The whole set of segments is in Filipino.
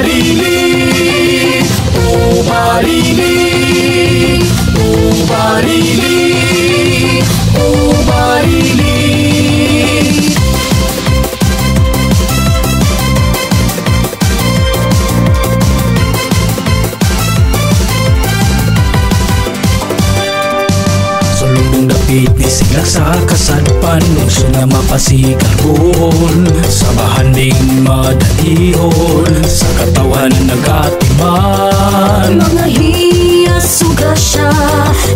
Barili, oh Barili, oh Barili, oh Barili. Sulong dapit ni sila sa kasadpan, gusto na mapasigaron, sa bahanding madalihon, sa katawan nagatiman. Mga hiyas suga siya,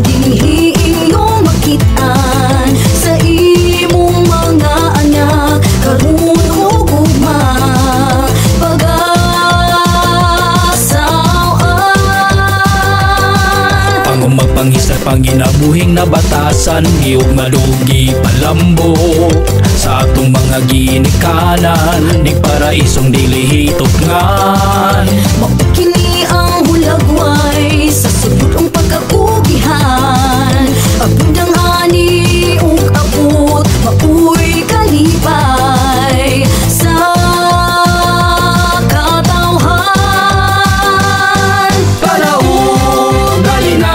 dinihi iyong makitaan, sa imong mga anak, karun o gugma, pag-asawaan. Pangumagpangisla panginabuhing nabatasan, iyong malugi palambo, sa atong mga ginikanan, ni paraisong dilihitokngan. Makikini ang hulagway sa sulod ang pagkakugihan, abundang ani ug abot mauy kalipay sa katawhan. Tanaw, dali na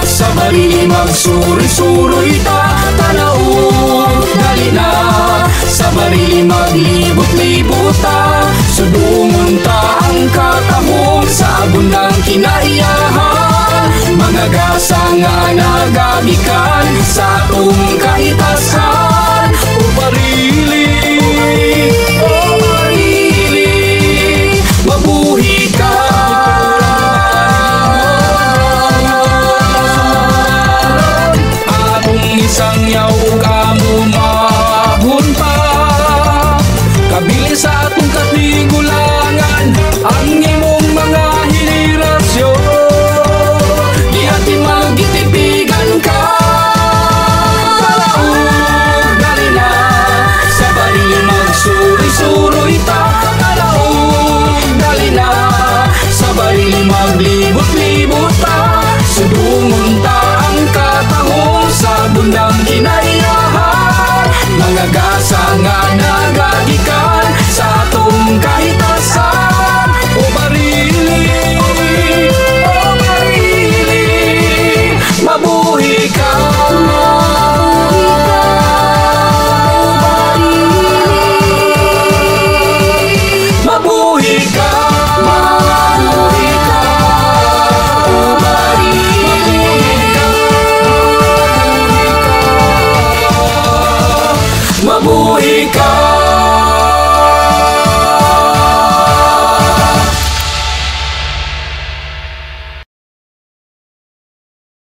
sa Barili magsuri-suroy ta. Tanaw, dali na sa Barili maglibot-libot ta. Sudungon ta ang kakahon sa abundang kinaiyahan, mga gasa nga nagabikan sa atong kahitasan.